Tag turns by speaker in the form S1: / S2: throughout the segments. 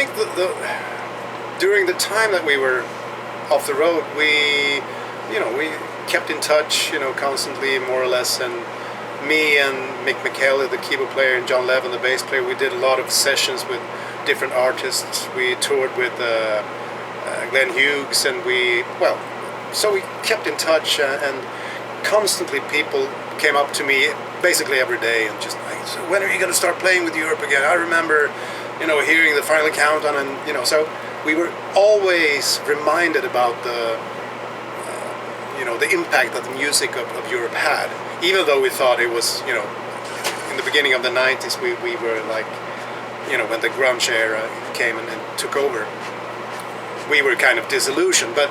S1: think during the time that we were off the road, we kept in touch, constantly, more or less, and me and Mick McKelly, the keyboard player, and John Levin, the bass player, we did a lot of sessions with different artists. We toured with Glenn Hughes, and so we kept in touch, and constantly people came up to me basically every day and just like, so when are you going to start playing with Europe again? I remember, hearing the Final Countdown, and so we were always reminded about the impact that the music of Europe had, even though we thought it was, in the beginning of the 90s, we were like, when the grunge era came and took over, we were kind of disillusioned. But,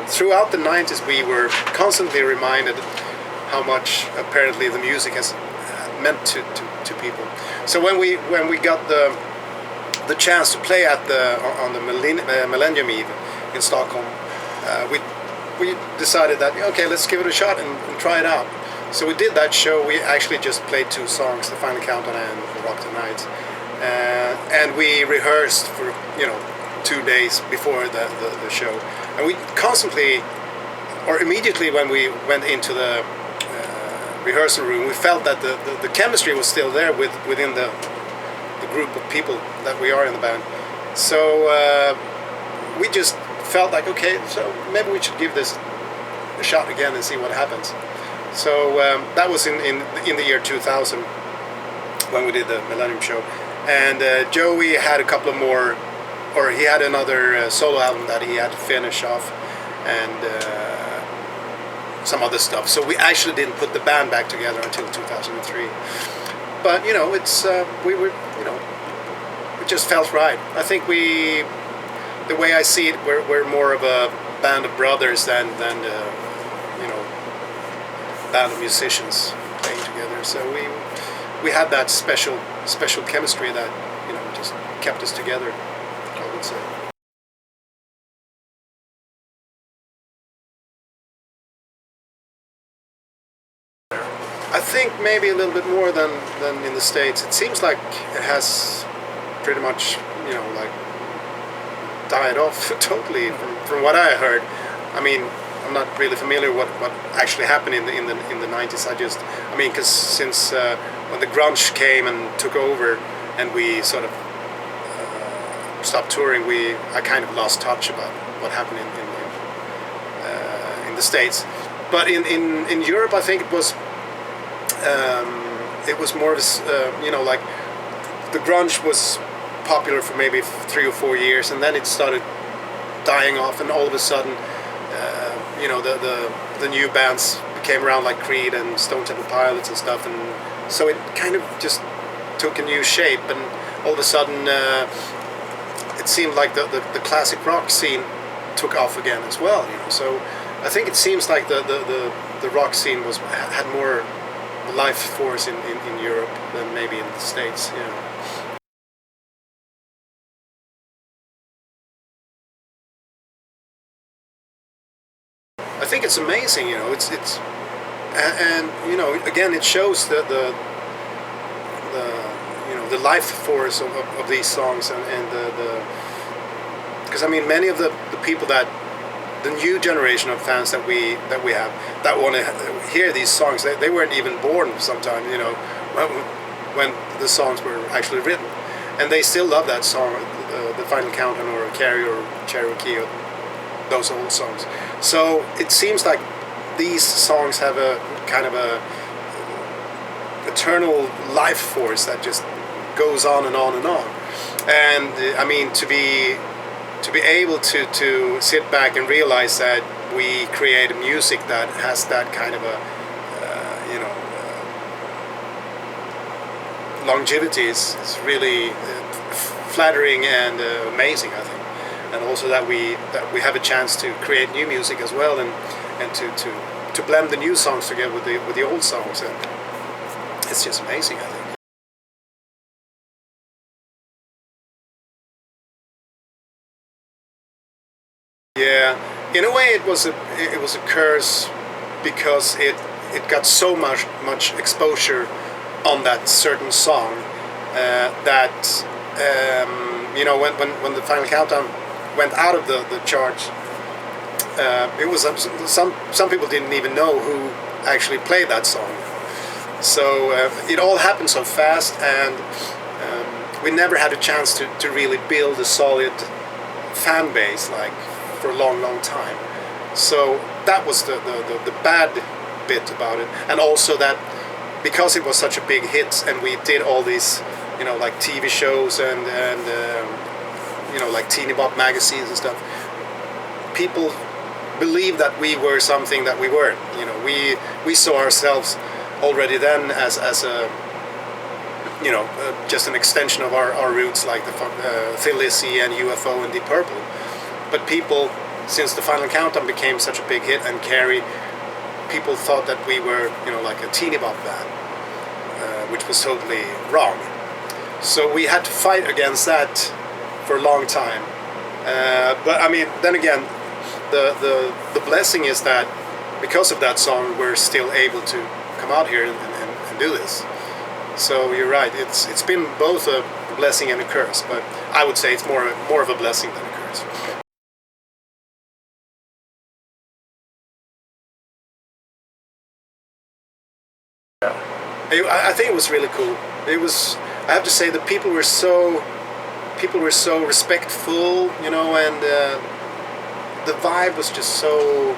S1: throughout the 90s, we were constantly reminded how much apparently the music has meant to people. So when we got the chance to play on the Millennium Eve in Stockholm, we decided that, okay, let's give it a shot and try it out. So we did that show. We actually just played 2 songs, The Final Countdown and Rock the Night, and we rehearsed for 2 days before the show. And we constantly, or immediately when we went into the rehearsal room, we felt that the chemistry was still there within the group of people that we are in the band. So we just felt like, okay, so maybe we should give this a shot again and see what happens. So that was in the year 2000 when we did the Millennium Show. And Joey had a couple of more, or he had another solo album that he had to finish off, and some other stuff. So we actually didn't put the band back together until 2003. But it's it just felt right. I think the way I see it, we're more of a band of brothers than band of musicians playing together. So we had that special chemistry that just kept us together, I would say. I think maybe a little bit more than in the States. It seems like it has pretty much died off totally from what I heard. I mean, I'm not really familiar what actually happened in the 90s. Because since when the grunge came and took over, and we sort of stopped touring, I kind of lost touch about what happened in the States. But in Europe, I think it was more of a, like the grunge was popular for maybe 3 or 4 years, and then it started dying off, and all of a sudden the new bands came around, like Creed and Stone Temple Pilots and stuff, and so it kind of just took a new shape, and all of a sudden it seemed like the classic rock scene took off again as well. So I think it seems like the rock scene had more life force in Europe than maybe in the States. I think it's amazing, it's and again, it shows the life force of these songs, and because many of the people that the new generation of fans that we have that want to hear these songs, they weren't even born sometimes, when the songs were actually written, and they still love that song, the Final Countdown or Carrie or Cherokee or those old songs. So it seems like these songs have a kind of a eternal life force that just goes on and on and on. And to be able to sit back and realize that we create music that has that kind of a longevity is really flattering and amazing, I think. And also that we have a chance to create new music as well, and to blend the new songs together with the old songs, and it's just amazing, I think. Yeah, in a way it was a curse, because it got so much exposure on that certain song that You know, when the Final Countdown went out of the charts, it was some people didn't even know who actually played that song. So it all happened so fast, and we never had a chance to really build a solid fan base like for a long time. So that was the bad bit about it, and also that because it was such a big hit, and we did all these, you know, like TV shows and you know, like teeny bop magazines and stuff, people believed that we were something that we weren't. You know, we saw ourselves already then as a, you know, just an extension of our roots, like the Thin Lizzy and UFO and Deep Purple. But people, since the Final Countdown became such a big hit, and Carrie, people thought that we were, you know, like a teeny bop band, which was totally wrong. So we had to fight against that for a long time. But I mean, then again, the blessing is that because of that song, we're still able to come out here and do this. So you're right. It's been both a blessing and a curse, but I would say it's more of a blessing than a curse. I think it was really cool. It was. I have to say, the people were so respectful, you know, and the vibe was just so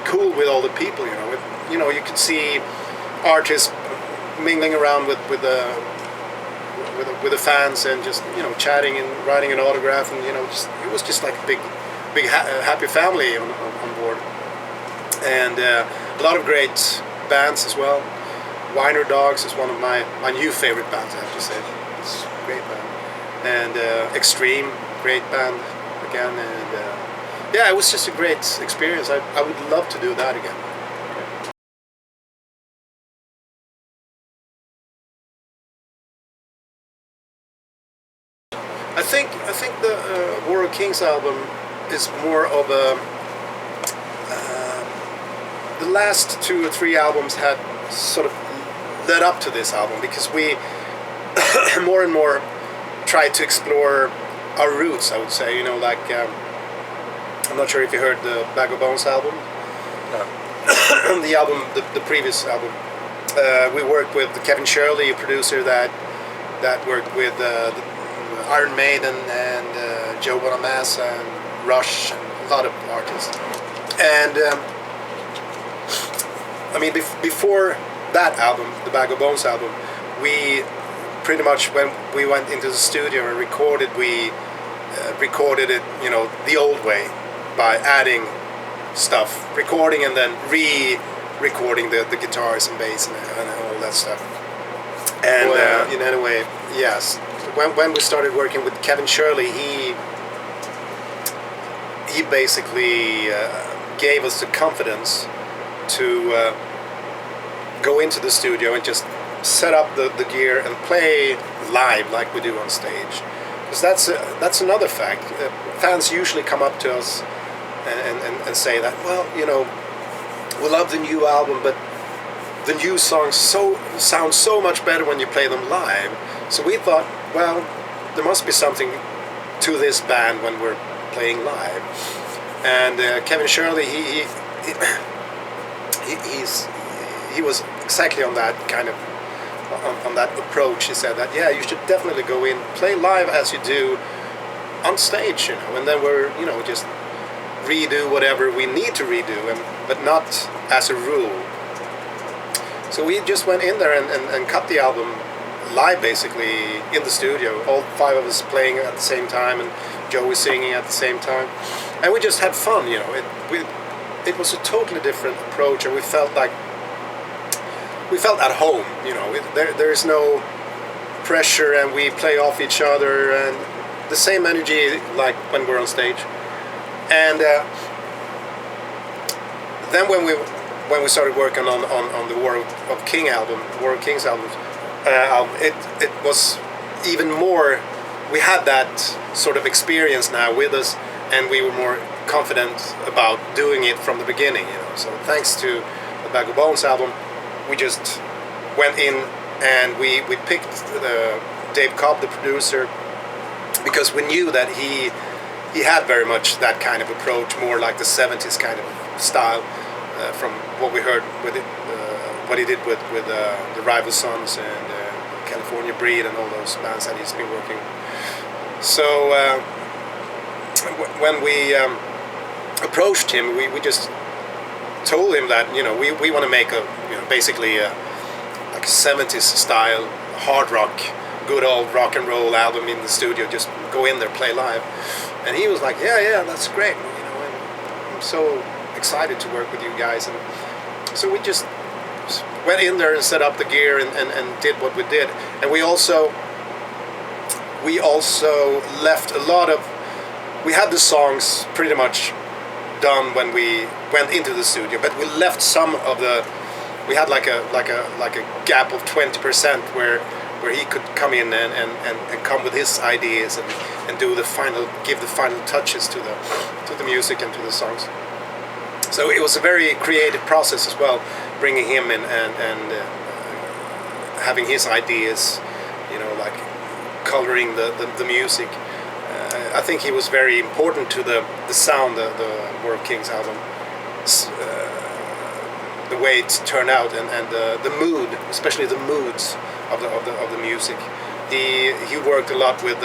S1: cool with all the people, you know. You know, you could see artists mingling around with the fans, and just, you know, chatting and writing an autograph, and, you know, it was just like a big happy family on board, and a lot of great bands as well. Wiener Dogs is one of my new favorite bands, I have to say. It's a great band. And Extreme, great band again. And yeah, it was just a great experience. I would love to do that again. I think the War of Kings album is more of a. The last 2 or 3 albums had sort of led up to this album, because we more and more tried to explore our roots, I would say. You know, like I'm not sure if you heard the Bag of Bones album. No. The album, the previous album, we worked with Kevin Shirley, a producer that worked with Iron Maiden and Joe Bonamassa and Rush and a lot of artists. And I mean, before that album, the Bag of Bones album, we pretty much, when we went into the studio and recorded, we recorded it, you know, the old way, by adding stuff, recording and then re-recording the guitars and bass and all that stuff. And in any way, yes, when we started working with Kevin Shirley, he basically gave us the confidence to go into the studio and just set up the gear and play live like we do on stage. Because that's another fact. Fans usually come up to us and say that, well, you know, we love the new album, but the new songs sound so much better when you play them live. So we thought, well, there must be something to this band when we're playing live. And Kevin Shirley, he was exactly on that kind of, on that approach. He said that, yeah, you should definitely go in, play live as you do on stage, you know, and then we're, you know, just redo whatever we need to redo, but not as a rule. So we just went in there and cut the album live, basically, in the studio, all 5 of us playing at the same time, and Joey singing at the same time, and we just had fun, you know. It was a totally different approach, and we felt at home, you know. There's no pressure, and we play off each other, and the same energy like when we're on stage. And then when we started working on the War of Kings album, it was even more. We had that sort of experience now with us, and we were more confident about doing it from the beginning, you know. So thanks to the Bag of Bones album, we just went in and we picked Dave Cobb, the producer, because we knew that he had very much that kind of approach, more like the 70s kind of style, from what we heard with it, what he did with the Rival Sons and California Breed and all those bands that he's been working with. So when we approached him, we just told him that, you know, we want to make a, you know, basically like a 70s style hard rock, good old rock and roll album in the studio, just go in there, play live. And he was like, yeah, that's great, you know, and I'm so excited to work with you guys. And so we just went in there and set up the gear and did what we did. And we also left a lot of, we had the songs pretty much done when we went into the studio, but we left some of the, we had like a gap of 20% where he could come in and come with his ideas and do the final, give the final touches to the music and to the songs. So it was a very creative process as well, bringing him in and having his ideas, you know, like coloring the music. I think he was very important to the sound, the War of Kings album, the way it turned out, and the mood, especially the moods of the music. He worked a lot with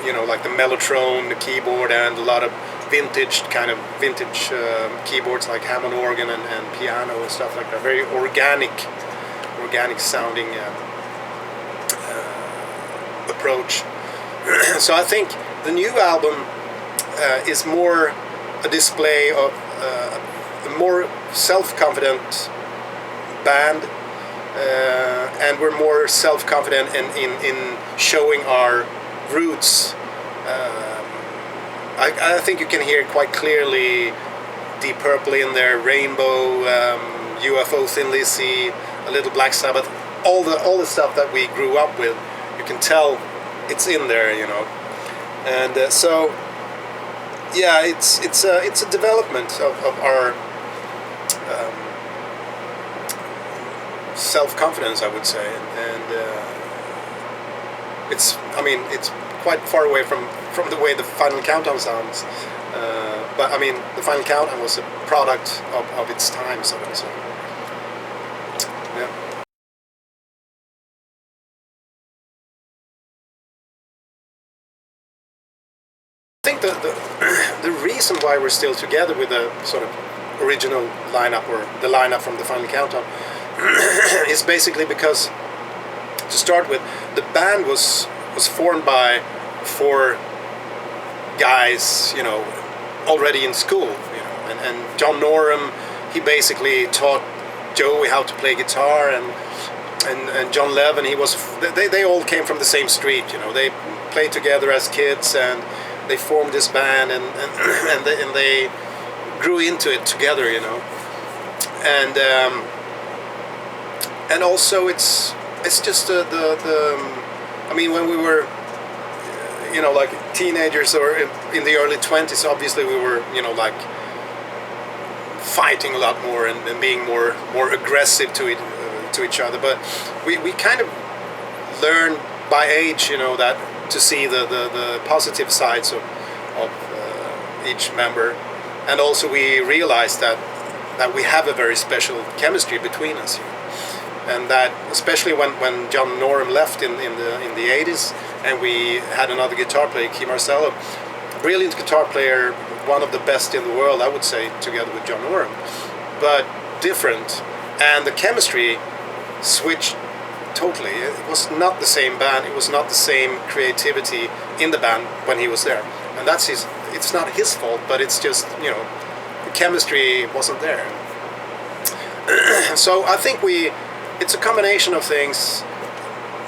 S1: you know, like the Mellotron, the keyboard, and a lot of vintage keyboards like Hammond organ and piano and stuff like that. Very organic sounding approach. So I think the new album is more a display of a more self-confident band, and we're more self-confident in showing our roots. I think you can hear quite clearly Deep Purple in there, Rainbow, UFO, Thin Lizzy, a little Black Sabbath, all the stuff that we grew up with. You can tell it's in there, you know. And so, yeah, it's a development of our self-confidence, I would say, and it's quite far away from the way the Final Countdown sounds, but I mean, the Final Countdown was a product of its time, so yeah. I think the reason why we're still together with the sort of original lineup, or the lineup from the Final Countdown, is basically because, to start with, the band was formed by 4 guys, you know, already in school, you know, and John Norum, he basically taught Joey how to play guitar, and John Levin, they all came from the same street, you know, they played together as kids, and they formed this band, and they grew into it together, you know, and also it's just the I mean, when we were, you know, like teenagers or in the early 20s, obviously we were, you know, like fighting a lot more and being more aggressive to each other, but we kind of learned by age, you know, that to see the positive sides of each member, and also we realized that we have a very special chemistry between us, you know? And that especially when John Norum left in the 80s, and we had another guitar player, Key Marcello, brilliant guitar player, one of the best in the world, I would say, together with John Norum, but different, and the chemistry switched totally. It was not the same band, it was not the same creativity in the band when he was there, and that's it's not his fault, but it's just, you know, the chemistry wasn't there. So I think it's a combination of things,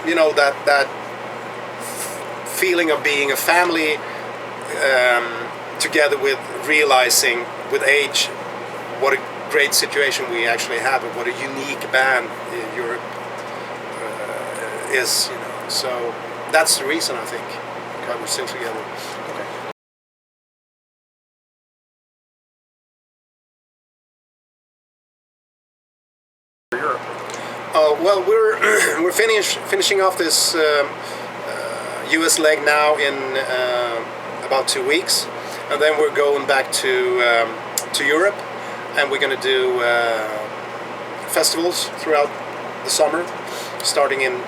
S1: you know, that feeling of being a family, together with realizing with age what a great situation we actually have, and what a unique band Europe is, you know. So that's the reason, I think, why we're still together. Okay. Well, we're finishing off this US leg now in about 2 weeks, and then we're going back to Europe, and we're going to do festivals throughout the summer, starting in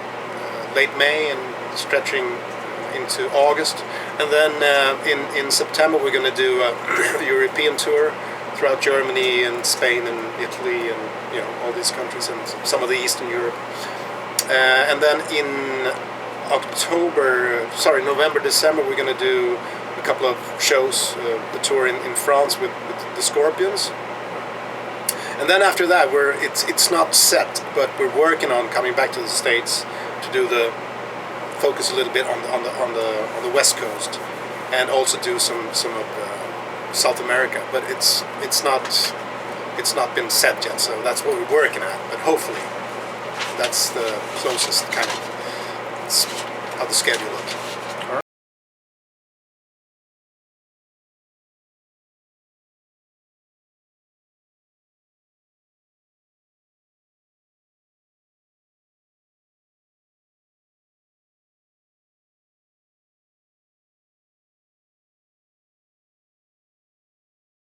S1: late May and stretching into August, and then in September we're going to do a European tour throughout Germany and Spain and Italy and all these countries and some of the Eastern Europe, and then in November, December we're going to do a couple of shows, the tour in France with the Scorpions. And then after that, it's not set, but we're working on coming back to the States to do the focus a little bit on the West Coast, and also do some of South America. But it's not been set yet, so that's what we're working at. But hopefully, that's the closest kind of how the schedule looks.